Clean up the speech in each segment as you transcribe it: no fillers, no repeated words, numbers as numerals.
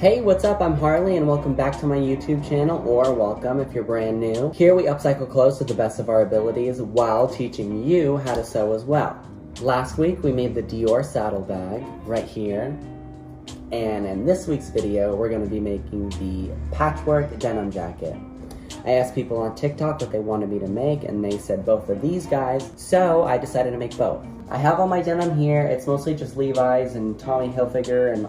Hey, what's up? I'm Harley and welcome back to my YouTube channel, or welcome if you're brand new. Here we upcycle clothes to the best of our abilities while teaching you how to sew as well. Last week we made the Dior saddlebag right here. And in this week's video, we're going to be making the patchwork denim jacket. I asked people on TikTok what they wanted me to make, and they said both of these guys, so I decided to make both. I have all my denim here. It's mostly just Levi's and Tommy Hilfiger and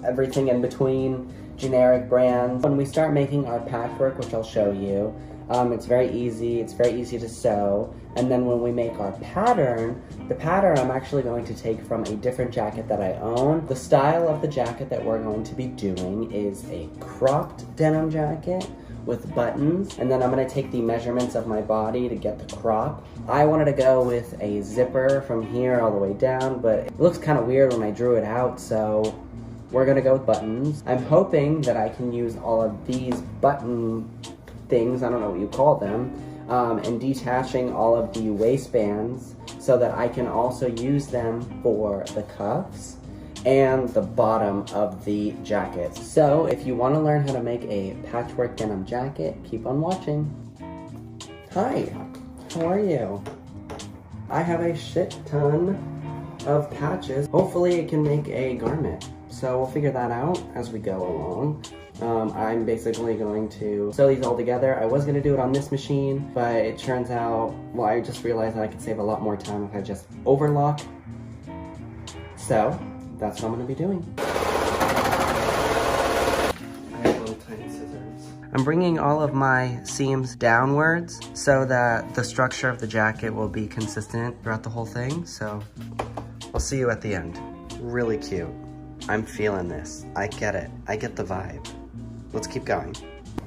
everything in between, generic brands. When we start making our patchwork, which I'll show you, it's very easy to sew. And then when we make our pattern, the pattern I'm actually going to take from a different jacket that I own. The style of the jacket that we're going to be doing is a cropped denim jacket with buttons, and then I'm going to take the measurements of my body to get the crop. I wanted to go with a zipper from here all the way down, but it looks kind of weird when I drew it out, so we're going to go with buttons. I'm hoping that I can use all of these button things, I don't know what you call them, and detaching all of the waistbands so that I can also use them for the cuffs and the bottom of the jacket. So if you want to learn how to make a patchwork denim jacket, keep on watching. Hi, how are you? I have a shit ton of patches. Hopefully it can make a garment. So we'll figure that out as we go along. I'm basically going to sew these all together. I was going to do it on this machine, but it turns out, well, I just realized that I could save a lot more time if I just overlock. So that's what I'm going to be doing. I have little tiny scissors. I'm bringing all of my seams downwards so that the structure of the jacket will be consistent throughout the whole thing. So I'll see you at the end. Really cute. I'm feeling this. I get it. I get the vibe. Let's keep going.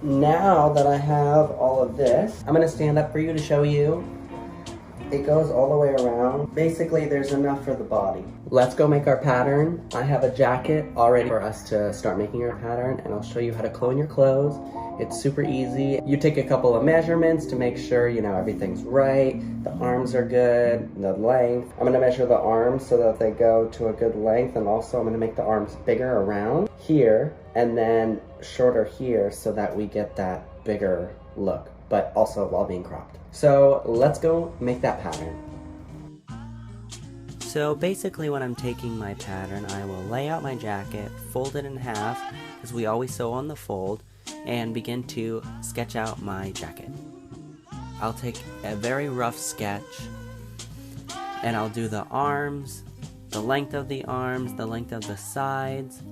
Now that I have all of this, I'm gonna stand up for you to show you. It goes all the way around. Basically, there's enough for the body. Let's go make our pattern. I have a jacket already for us to start making our pattern, and I'll show you how to clone your clothes. It's super easy. You take a couple of measurements to make sure, you know, everything's right. The arms are good, the length. I'm gonna measure the arms so that they go to a good length, and also I'm gonna make the arms bigger around here, and then shorter here so that we get that bigger look, but also while being cropped. So let's go make that pattern. So basically when I'm taking my pattern, I will lay out my jacket, fold it in half, because we always sew on the fold, and begin to sketch out my jacket. I'll take a very rough sketch, and I'll do the arms, the length of the arms, the length of the sides.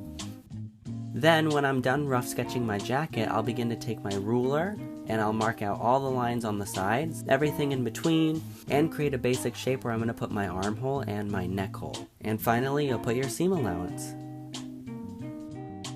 Then when I'm done rough sketching my jacket, I'll begin to take my ruler and I'll mark out all the lines on the sides, everything in between, and create a basic shape where I'm going to put my armhole and my neck hole. And finally, you'll put your seam allowance.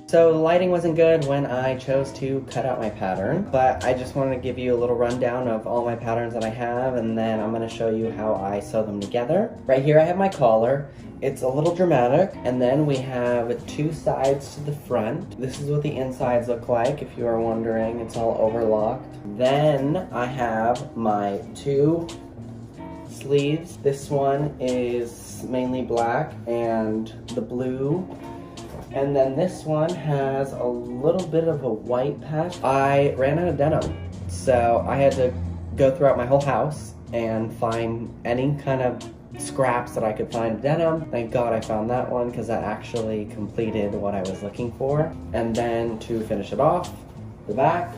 So the lighting wasn't good when I chose to cut out my pattern, but I just wanted to give you a little rundown of all my patterns that I have, and then I'm going to show you how I sew them together. Right here I have my collar. It's a little dramatic, and then we have two sides to the front. This is what the insides look like, if you are wondering. It's all overlocked. Then I have my two sleeves. This one is mainly black and the blue. And then this one has a little bit of a white patch. I ran out of denim, so I had to go throughout my whole house and find any kind of scraps that I could find denim. Thank God I found that one, because that actually completed what I was looking for. And then to finish it off, the back.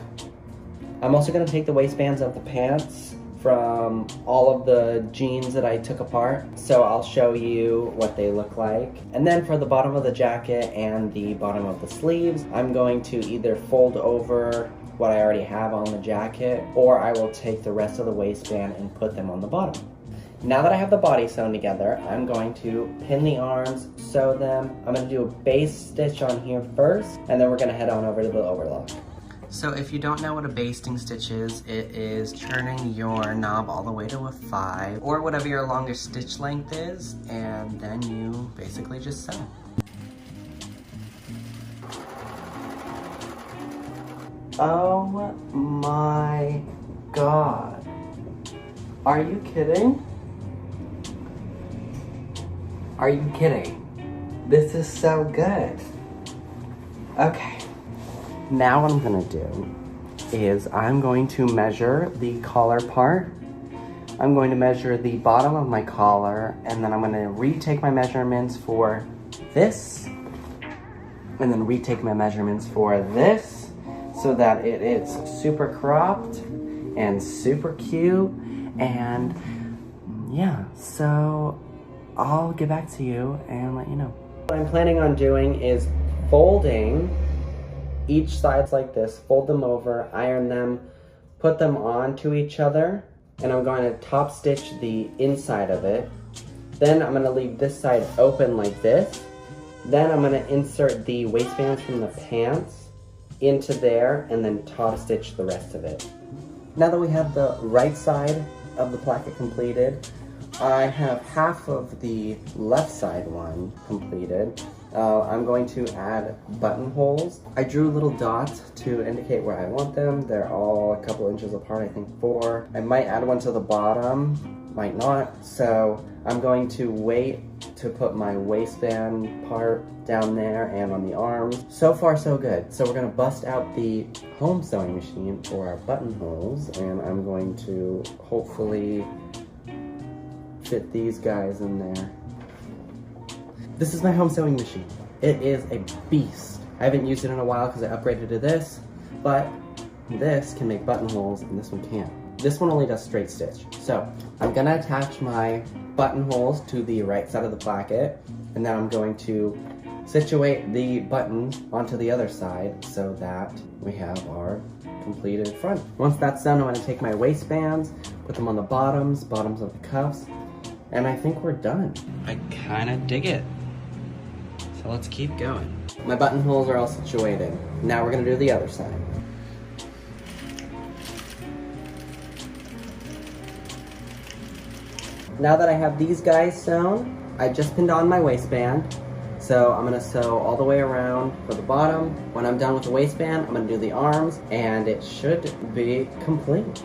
I'm also going to take the waistbands of the pants from all of the jeans that I took apart, so I'll show you what they look like. And then for the bottom of the jacket and the bottom of the sleeves, I'm going to either fold over what I already have on the jacket, or I will take the rest of the waistband and put them on the bottom. Now that I have the body sewn together, I'm going to pin the arms, sew them. I'm going to do a base stitch on here first, and then we're going to head on over to the overlock. So if you don't know what a basting stitch is, it is turning your knob all the way to a 5, or whatever your longest stitch length is, and then you basically just sew. Oh my God. Are you kidding? Are you kidding? This is so good. Okay, now what I'm gonna do is I'm going to measure the collar part. I'm going to measure the bottom of my collar, and then I'm gonna retake my measurements for this, and then retake my measurements for this, so that it is super cropped and super cute. And yeah, so I'll get back to you and let you know. What I'm planning on doing is folding each sides like this, fold them over, iron them, put them onto each other, and I'm going to top stitch the inside of it. Then I'm going to leave this side open like this. Then I'm going to insert the waistbands from the pants into there and then top stitch the rest of it. Now that we have the right side of the placket completed, I have half of the left side one completed. I'm going to add buttonholes. I drew little dots to indicate where I want them. They're all a couple inches apart, I think 4. I might add one to the bottom, might not. So I'm going to wait to put my waistband part down there and on the arms. So far so good. So we're gonna bust out the home sewing machine for our buttonholes, and I'm going to hopefully fit these guys in there. This is my home sewing machine. It is a beast. I haven't used it in a while because I upgraded to this, but this can make buttonholes and this one can't. This one only does straight stitch. So I'm gonna attach my buttonholes to the right side of the placket, and then I'm going to situate the buttons onto the other side so that we have our completed front. Once that's done, I'm gonna take my waistbands, put them on the bottoms of the cuffs, and I think we're done. I kinda dig it. So let's keep going. My buttonholes are all situated. Now we're gonna do the other side. Now that I have these guys sewn, I just pinned on my waistband. So I'm gonna sew all the way around for the bottom. When I'm done with the waistband, I'm gonna do the arms, and it should be complete.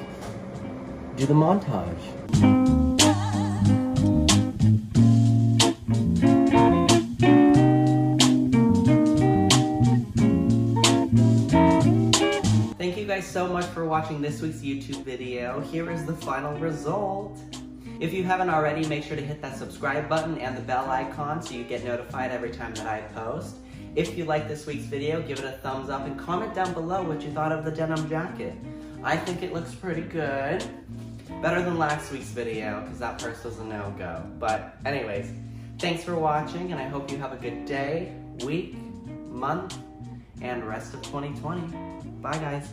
Do the montage. Thank you guys so much for watching this week's YouTube video. Here is the final result. If you haven't already, make sure to hit that subscribe button and the bell icon so you get notified every time that I post. If you like this week's video, give it a thumbs up and comment down below what you thought of the denim jacket. I think it looks pretty good. Better than last week's video, because that first was a no-go. But anyways, thanks for watching, and I hope you have a good day, week, month, and rest of 2020. Bye guys.